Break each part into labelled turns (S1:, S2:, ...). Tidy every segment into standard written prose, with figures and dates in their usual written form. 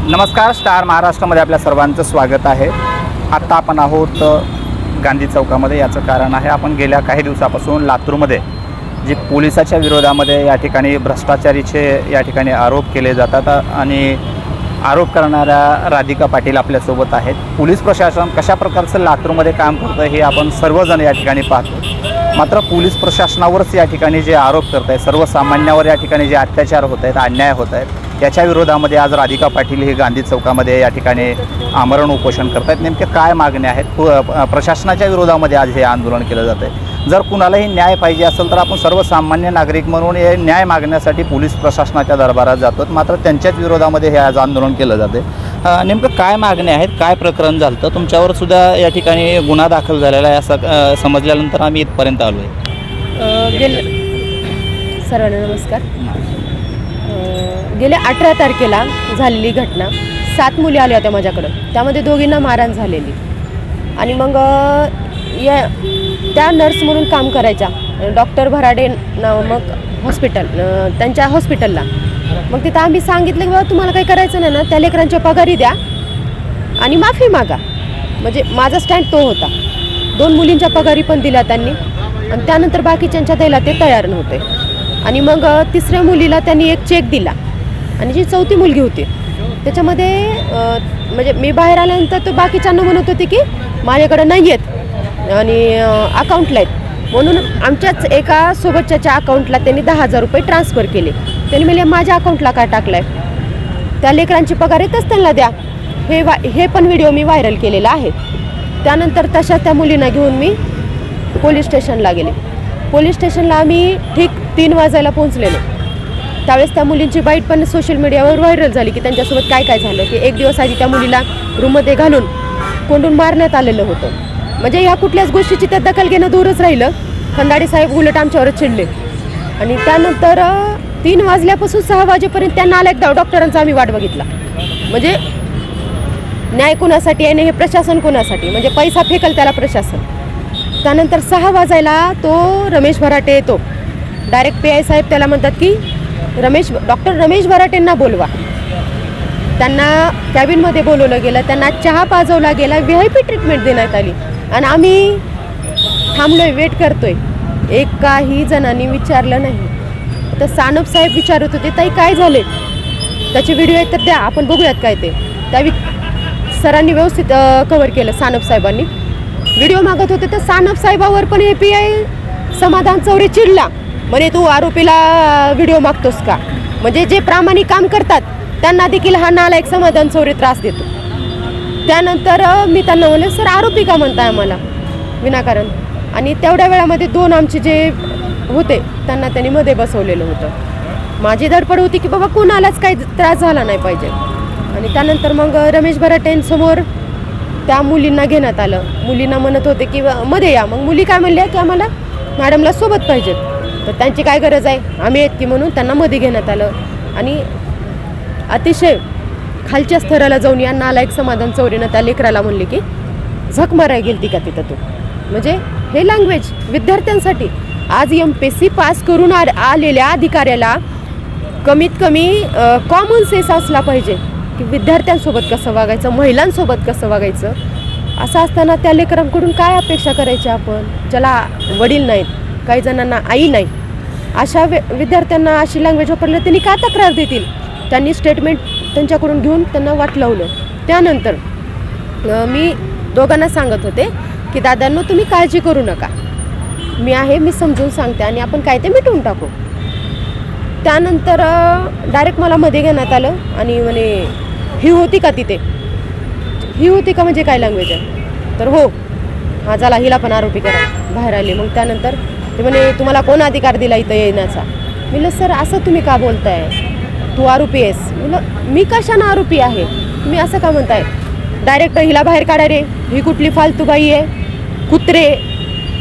S1: नमस्कार, स्टार महाराष्ट्रामध्ये आपल्या सर्वांचं स्वागत आहे। आत्ता आपण आहोत गांधी चौकामध्ये। याचं कारण आहे आपण गेल्या काही दिवसापासून लातूरमध्ये जी पोलिसाच्या विरोधामध्ये या ठिकाणी भ्रष्टाचारीचे या ठिकाणी आरोप केले जातात आणि आरोप करणाऱ्या राधिका पाटील आपल्यासोबत आहेत। पोलीस प्रशासन कशा प्रकारचं लातूरमध्ये काम करतं हे आपण सर्वजण या ठिकाणी पाहतो। मात्र पोलीस प्रशासनावरच या ठिकाणी जे आरोप करत आहेत, सर्वसामान्यावर या ठिकाणी जे अत्याचार होत आहेत, अन्याय होत आहेत, याच्या विरोधामध्ये आज राधिका पाटील हे गांधी चौकामध्ये या ठिकाणी आमरण उपोषण करत आहेत। नेमके काय मागण्या आहेत? प्रशासनाच्या विरोधामध्ये आज हे आंदोलन केलं जातं आहे। जर कुणालाही न्याय पाहिजे असेल तर आपण सर्वसामान्य नागरिक म्हणून हे न्याय मागण्यासाठी पोलीस प्रशासनाच्या दरबारात जातो, मात्र त्यांच्याच विरोधामध्ये हे आज आंदोलन केलं जाते। नेमकं काय मागण्या आहेत, काय प्रकरण झालं तर तुमच्यावर सुद्धा या ठिकाणी गुन्हा दाखल झालेला आहे असं समजल्यानंतर आम्ही इथपर्यंत आलो आहे।
S2: सर्वांना नमस्कार। गेल्या 18 तारखेला झालेली घटना, 7 मुली आल्या होत्या माझ्याकडं, त्यामध्ये दोघींना मारहाण झालेली आणि मग त्या नर्स म्हणून काम करायच्या डॉक्टर भराडे नामक हॉस्पिटल, त्यांच्या हॉस्पिटलला। मग तिथं आम्ही सांगितलं की बाबा तुम्हाला काही करायचं नाही ना, त्या लेकरांच्या पगारी द्या आणि माफी मागा। म्हणजे माझा स्टँड तो होता। 2 मुलींच्या पगारी पण दिल्या त्यांनी आणि त्यानंतर बाकीच्यांच्या द्यायला ते तयार नव्हते। आणि मग 3ऱ्या मुलीला त्यांनी एक चेक दिला आणि जी 4थी मुलगी होती त्याच्यामध्ये म्हणजे मी बाहेर आल्यानंतर तो बाकीच्यांना म्हणत होती की माझ्याकडे नाही आहेत आणि अकाउंटला आहेत, म्हणून आमच्याच एका सोबतच्या अकाउंटला त्यांनी 10,000 रुपये ट्रान्सफर केले। त्यांनी म्हणले माझ्या अकाउंटला काय टाकलं आहे, त्या लेकरांची पगार येतच त्यांना द्या। हे पण व्हिडिओ मी व्हायरल केलेला आहे। त्यानंतर तशा त्या मुलींना घेऊन मी पोलीस स्टेशनला गेले। पोलीस स्टेशनला आम्ही ठीक 3 वाजायला पोहोचलेलो। त्यावेळेस त्या मुलींची बाईट पण सोशल मीडियावर व्हायरल झाली की त्यांच्यासोबत काय काय झालं, की 1 दिवस आधी त्या मुलीला रूममध्ये घालून कोंडून मारण्यात आलेलं होतं। म्हणजे ह्या कुठल्याच गोष्टीची त्या दखल घेणं दूरच राहिलं। खंदाडे साहेब उलट आमच्यावरच चिडले आणि त्यानंतर 3 वाजल्यापासून 6 वाजेपर्यंत त्यांना आला एकदा डॉक्टरांचा आम्ही वाट बघितला। म्हणजे न्याय कोणासाठी आहे, हे प्रशासन कोणासाठी, म्हणजे पैसा फेकल त्याला प्रशासन। त्यानंतर 6 वाजायला तो रमेश भराटे येतो। डायरेक्ट PI साहेब त्याला म्हणतात की डॉक्टर रमेश भराटेंना बोलवा। त्यांना कॅबिनमध्ये बोलवलं गेलं, त्यांना चहा पाजवला गेला, VIP ट्रीटमेंट देण्यात आली आणि आम्ही थांबलोय, वेट करतोय। एकाही जणांनी विचारलं नाही। तर सानप साहेब विचारत होते ताई काय झाले, त्याचे व्हिडिओ आहेत तर द्या आपण बघूयात काय ते। त्या सरांनी व्यवस्थित कव्हर केलं। सानप साहेबांनी व्हिडिओ मागत होते तर सानप साहेबावर पण हे PI समाधान चौरे चिडला, म्हणे तू आरोपीला व्हिडिओ मागतोस का। म्हणजे जे प्रामाणिक काम करतात त्यांना देखील हा नालायक समाधान चौरे त्रास देतो। त्यानंतर मी त्यांना म्हणले सर आरोपी का म्हणताय आम्हाला विनाकारण, आणि तेवढ्या वेळामध्ये 2 आमचे जे होते त्यांना त्यांनी मध्ये बसवलेलं होतं। माझी धडपड होती की बाबा कोणालाच काही त्रास झाला नाही पाहिजे। आणि त्यानंतर मग रमेश भराटेंसमोर त्या मुलींना घेण्यात आलं। मुलींना म्हणत होते की मध्ये या। मग मुली काय म्हणल्या की आम्हाला मॅडमला सोबत पाहिजेत, तर त्यांची काय गरज आहे, आम्ही आहेत की, म्हणून त्यांना मध्ये घेण्यात आलं। आणि अतिशय खालच्या स्तराला जाऊन या नालायक समाधान चौरेनं त्या लेकराला म्हणले की झक मारायला गेलती का तिथं तू। म्हणजे हे लँग्वेज विद्यार्थ्यांसाठी। आज MPSC पास करून आलेल्या अधिकाऱ्याला कमीत कमी कॉमन सेन्स असला पाहिजे की विद्यार्थ्यांसोबत कसं वागायचं, महिलांसोबत कसं वागायचं। असं असताना त्या लेकरांकडून काय अपेक्षा करायची आपण, ज्याला वडील नाहीत, काही जणांना आई नाही, अशा विद्यार्थ्यांना अशी लँग्वेज वापरलं त्यांनी का तक्रार देतील। त्यांनी स्टेटमेंट त्यांच्याकडून घेऊन त्यांना वाट लावलं। त्यानंतर मी दोघांना सांगत होते की दादांनो तुम्ही काळजी करू नका, मी आहे, मी समजून सांगते आणि आपण काय ते मिटवून टाकू। त्यानंतर डायरेक्ट मला मध्ये घेण्यात आलं आणि म्हणे ही होती का तिथे, ही होती का म्हणजे काय लँग्वेज आहे। तर हो, हा झाला, हिला पण आरोपी करा, बाहेर आले। मग त्यानंतर ते म्हणे तुम्हाला कोण अधिकार दिला इथं येण्याचा। म्हणलं सर असं तुम्ही का बोलताय, तू आरोपी आहेस। म्हणलं मी कशानं आरोपी आहे, तुम्ही असं का म्हणताय। डायरेक्ट हिला बाहेर काढा रे, ही कुठली फालतू बाई आहे, कुत्रे,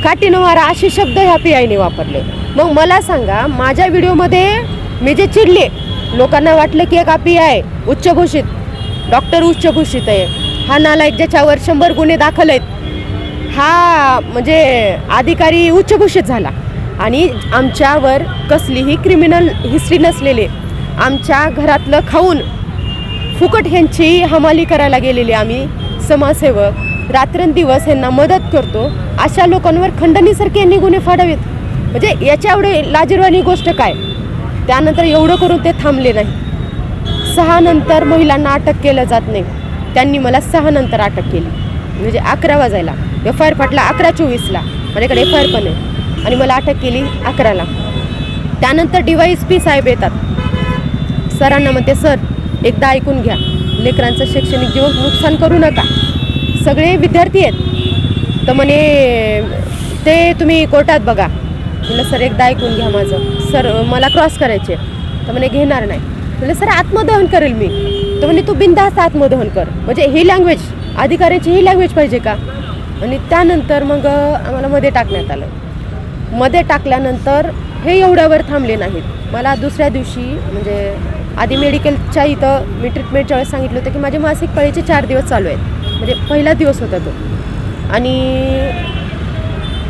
S2: काठीनं मारा, असे शब्द ह्या PIने वापरले। मग मला सांगा, माझ्या व्हिडिओमध्ये मी जे चिडले, लोकांना वाटलं की एक PI उच्चघोषित डॉक्टर उच्चघोषित आहे, हा नालायक ज्याच्यावर 100 गुन्हे दाखल आहेत, हा म्हणजे अधिकारी उच्चघोषित झाला आणि आमच्यावर कसलीही क्रिमिनल हिस्ट्री नसलेले, आमच्या घरातलं खाऊन फुकट ह्यांची हमाली करायला गेलेली आम्ही समाजसेवक रात्रंदिवस ह्यांना मदत करतो. अशा लोकांवर खंडणीसारखे यांनी गुन्हे फाडावेत. म्हणजे याच्या एवढे लाजिरवाणी गोष्ट काय. त्यानंतर एवढं करून ते थांबले नाही. 6 नंतर महिलांना अटक केलं जात नाही. त्यांनी मला 6 नंतर अटक केली. म्हणजे 11 वाजायला FIR फाटला 11:24ला. माझ्याकडे FIR पण आहे. आणि मला अटक केली 11ला. त्यानंतर DYSP साहेब येतात. सरांना म्हणते, सर एकदा ऐकून घ्या, लेकरांचं शैक्षणिक जीवन नुकसान करू नका, सगळे विद्यार्थी आहेत. तर म्हणे ते तुम्ही कोर्टात बघा. म्हटलं सर एकदा ऐकून घ्या माझं, सर मला क्रॉस करायचे. तर म्हणे घेणार नाही. म्हटलं सर आत्मदहन करेल मी. तर म्हणे तू बिनधास्त आत्मदहन कर. म्हणजे ही लँग्वेज, अधिकाऱ्याची ही लँग्वेज पाहिजे का. आणि त्यानंतर मग आम्हाला मध्ये टाकण्यात आलं. मध्ये टाकल्यानंतर हे एवढ्यावर थांबले नाहीत. मला दुसऱ्या दिवशी म्हणजे आधी मेडिकलच्या इथं मी ट्रीटमेंटच्या वेळेस सांगितलं होतं की माझे मासिक पाळीचे 4 दिवस चालू आहेत. म्हणजे पहिला दिवस होता तो. आणि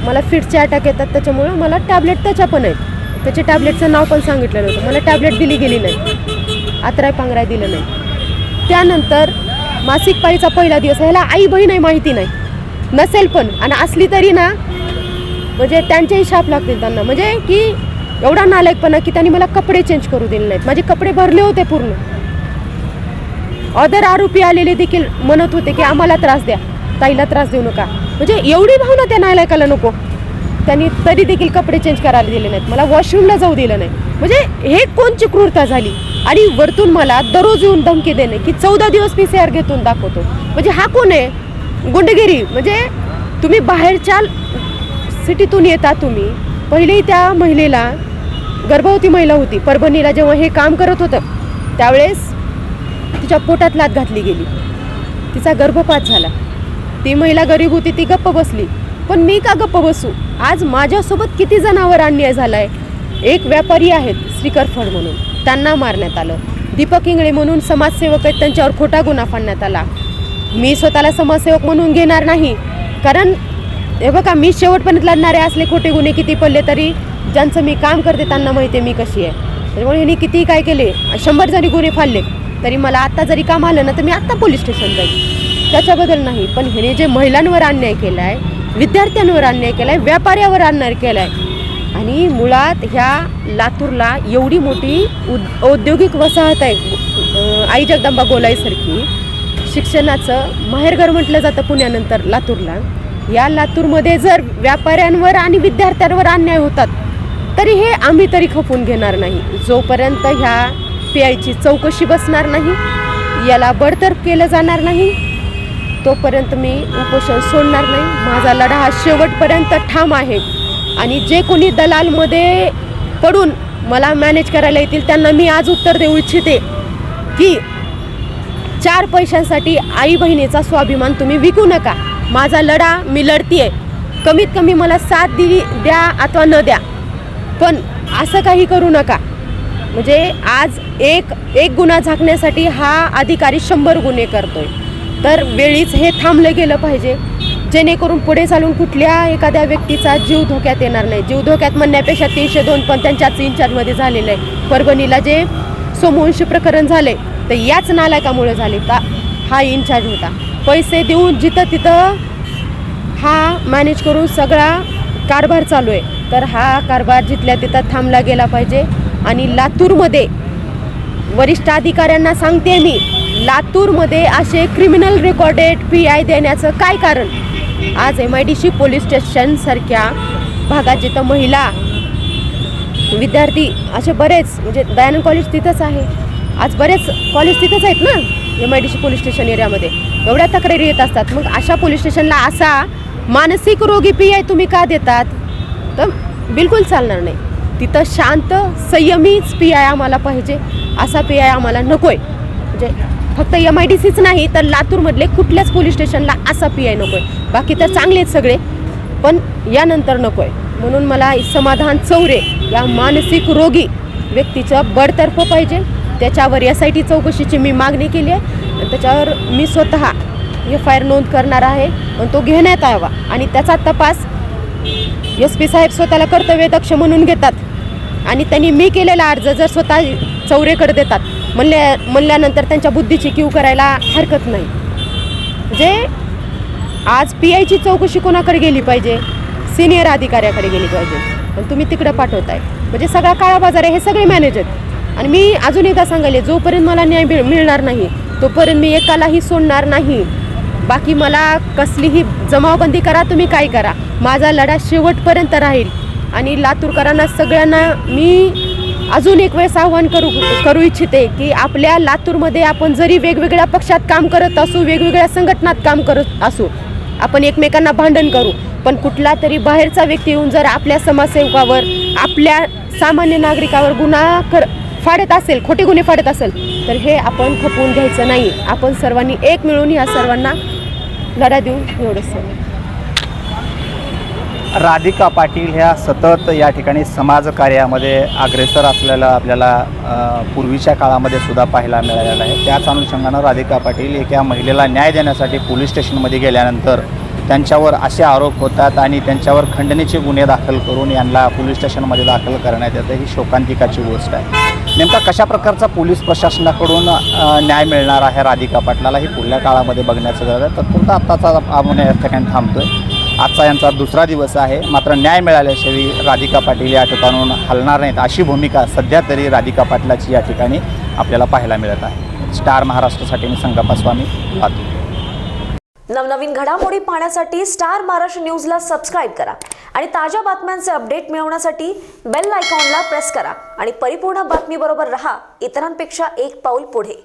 S2: मला फिटचे अटॅक येतात, त्याच्यामुळं मला टॅबलेट त्याच्या पण आहेत. त्याच्या टॅबलेटचं नाव पण सांगितलेलं होतं. मला टॅबलेट दिली गेली नाही, आत्राय पांघराय दिलं नाही. त्यानंतर मासिक पाळीचा पहिला दिवस. ह्याला आई बहीण आहे माहिती नाही, नसेल पण, आणि असली तरी ना म्हणजे त्यांचेही शाप लागतील त्यांना. म्हणजे की एवढा नालायकपणा की त्यांनी मला कपडे चेंज करू दिले नाहीत. माझे कपडे भरले होते पूर्ण. अदर आरोपी आलेले देखील म्हणत होते की आम्हाला त्रास द्या, ताईला त्रास देऊ नका. म्हणजे एवढी भावना त्या नालायकाला नको. त्यांनी तरी देखील कपडे चेंज करायला दिले नाहीत. मला वॉशरूमला जाऊ दिलं नाही. म्हणजे हे कोणची क्रूरता झाली. आणि वरतून मला दररोज येऊन धमकी देणे की 14 दिवस PCR घेतून दाखवतो. म्हणजे हा कोण आहे. गुंडगिरी. म्हणजे तुम्ही बाहेरच्या सिटीतून येता. तुम्ही पहिलेही त्या महिलेला, गर्भवती महिला होती, परभणीला जेव्हा हे काम करत होतं त्यावेळेस तिच्या पोटात लाथ घातली गेली, तिचा गर्भपात झाला. ती महिला गरीब होती, ती गप्प बसली. पण मी का गप्प बसू. आज माझ्यासोबत किती जणांवर अन्याय झाला आहे. एक व्यापारी आहेत श्रीकर फड म्हणून, त्यांना मारण्यात आलं. दीपक इंगळे म्हणून समाजसेवक आहेत, त्यांच्यावर खोटा गुन्हा फाडण्यात आला. मी स्वतःला समाजसेवक म्हणून घेणार नाही, कारण हे बघा मी शेवटपर्यंत लढणारे असले खोटे गुन्हे किती पडले तरी ज्यांचं मी काम करते त्यांना माहिती आहे मी कशी आहे. त्यामुळे ह्यांनी कितीही काय केले, 100 जरी गुन्हे फाडले तरी मला आत्ता जरी काम आलं ना तर मी आत्ता पोलीस स्टेशन जाईल, त्याच्याबद्दल नाही. पण ह्याने जे महिलांवर अन्याय केला आहे, विद्यार्थ्यांवर अन्याय केला आहे, व्यापाऱ्यावर अन्याय केला आहे. आणि मुळात ह्या लातूरला एवढी मोठी औद्योगिक वसाहत आहे, आई जगदंबा गोलाईसारखी. शिक्षणाचं माहेरघर म्हटलं जातं पुण्यानंतर लातूरला. या लातूरमध्ये जर व्यापाऱ्यांवर आणि विद्यार्थ्यांवर अन्याय होतात तरी हे आम्ही तरी खपून घेणार नाही. जोपर्यंत ह्या PIची चौकशी बसणार नाही, याला बडतर्फ केलं जाणार नाही, तोपर्यंत मी उपोषण सोडणार नाही. माझा लढा हा शेवटपर्यंत ठाम आहे. आणि जे कोणी दलालमध्ये पडून मला मॅनेज करायला येतील त्यांना मी आज उत्तर देऊ इच्छिते की 4 पैशांसाठी आई बहिणीचा स्वाभिमान तुम्ही विकू नका. माझा लढा मी लढतीये. कमीत कमी मला साथ द्या अथवा न द्या, पण असं काही करू नका. म्हणजे आज एक गुन्हा झाकण्यासाठी हा अधिकारी 100 गुन्हे करतोय. तर वेळीच हे थांबलं गेलं पाहिजे, जेणेकरून पुढे चालून कुठल्या एखाद्या व्यक्तीचा जीव धोक्यात येणार नाही. जीव धोक्यात म्हणण्यापेक्षा 302 पण त्यांच्याच इंचार्जमध्ये झालेलं आहे. परभणीला जे सोमवंशी प्रकरण झाले तर याच नालायकामुळे झाले. हा इंचार्ज होता. पैसे देऊन जिथं तिथं हा मॅनेज करून सगळा कारभार चालू आहे. तर हा कारभार जिथल्या तिथं थांबला गेला पाहिजे. आणि लातूरमध्ये वरिष्ठ अधिकाऱ्यांना सांगते मी, लातूरमध्ये असे क्रिमिनल रेकॉर्डेड PI देण्याचं काय कारण. आज MIDC पोलीस स्टेशनसारख्या भागात जिथं महिला, विद्यार्थी असे बरेच, म्हणजे दयानंद कॉलेज तिथंच आहे, आज बरेच कॉलेज तिथंच आहेत ना MIDC पोलीस स्टेशन एरियामध्ये, एवढ्या तक्रारी येत असतात. मग अशा पोलीस स्टेशनला असा मानसिक रोगी PI तुम्ही का देतात. तर बिलकुल चालणार नाही. तिथं शांत संयमीच PI आम्हाला पाहिजे. असा PI आम्हाला नको आहे. म्हणजे फक्त MIDCच नाही तर लातूरमधले कुठल्याच पोलीस स्टेशनला असा PI नको आहे. बाकी तर चांगले आहेत सगळे, पण यानंतर नको आहे. म्हणून मला समाधान चौरे या मानसिक रोगी व्यक्तीचं बडतर्फ पाहिजे. त्याच्यावर SIT चौकशीची मी मागणी केली आहे. आणि त्याच्यावर मी स्वतः FIR नोंद करणार आहे आणि तो घेण्यात यावा. आणि त्याचा तपास SP साहेब स्वतःला कर्तव्यदक्ष म्हणून घेतात आणि त्यांनी मी केलेला अर्ज जर स्वतः चौरेकडे देतात म्हणल्यानंतर त्यांच्या बुद्धीची कीव करायला हरकत नाही. म्हणजे आज PI ची चौकशी कोणाकडे गेली पाहिजे, सिनियर अधिकाऱ्याकडे गेली पाहिजे, पण तुम्ही तिकडे पाठवताय. म्हणजे सगळा काळा बाजार आहे, हे सगळे मॅनेज आहेत. आणि मी अजून एकदा सांगायले, जोपर्यंत मला न्याय मिळणार नाही तोपर्यंत मी एकालाही सोडणार नाही. बाकी मला कसलीही जमावबंदी करा, तुम्ही काय करा, माझा लढा शेवटपर्यंत राहील. आणि लातूरकरांना सगळ्यांना मी अजून एक वेळेस आव्हान करू इच्छिते की आपल्या लातूरमध्ये आपण जरी वेगवेगळ्या पक्षात काम करत असू, वेगवेगळ्या संघटनात काम करत असू, आपण एकमेकांना भांडण करू, पण कुठला तरी बाहेरचा व्यक्ती येऊन जर आपल्या समाजसेवकावर, आपल्या सामान्य नागरिकावर गुन्हा फाडत असेल, खोटे गुन्हे फाडत असेल, तर हे आपण खपवून घ्यायचं नाही. आपण सर्वांनी एक मिळून या सर्वांना लढा देऊ, एवढंच.
S1: राधिका पाटील ह्या सतत या ठिकाणी समाजकार्यामध्ये अग्रेसर असलेलं आपल्याला पूर्वीच्या काळामध्ये सुद्धा पाहायला मिळालेलं आहे. त्याच अनुषंगानं राधिका पाटील एका महिलेला न्याय देण्यासाठी पोलीस स्टेशनमध्ये गेल्यानंतर त्यांच्यावर असे आरोप होतात आणि त्यांच्यावर खंडणीचे गुन्हे दाखल करून यांना पोलीस स्टेशनमध्ये दाखल करण्यात येतं. ही शोकांतिकाची गोष्ट आहे. नेमका कशा प्रकारचा पोलीस प्रशासनाकडून न्याय मिळणार आहे राधिका पाटलाला, ही पुढल्या काळामध्ये बघण्याचं गरज आहे. तत्पुरता आत्ताचा आपण या ठिकाणी थांबतोय. आजचा यांचा दुसरा दिवस आहे, मात्र न्याय मिळाल्याशिवाय राधिका पाटील या ठिकाणून हलणार नाहीत, अशी भूमिका सध्या तरी राधिका पाटलाची या ठिकाणी आपल्याला पाहायला मिळत आहे. स्टार महाराष्ट्रासाठी मी संगप्पा स्वामी, लातूर.
S3: नवनवीन घडामोडी पाहण्यासाठी स्टार महाराष्ट्र न्यूजला सबस्क्राईब करा आणि ताज्या बातम्यांचे अपडेट मिळवण्यासाठी बेल आयकॉनला प्रेस करा आणि परिपूर्ण बातमीबरोबर रहा, इतरांपेक्षा एक पाऊल पुढे.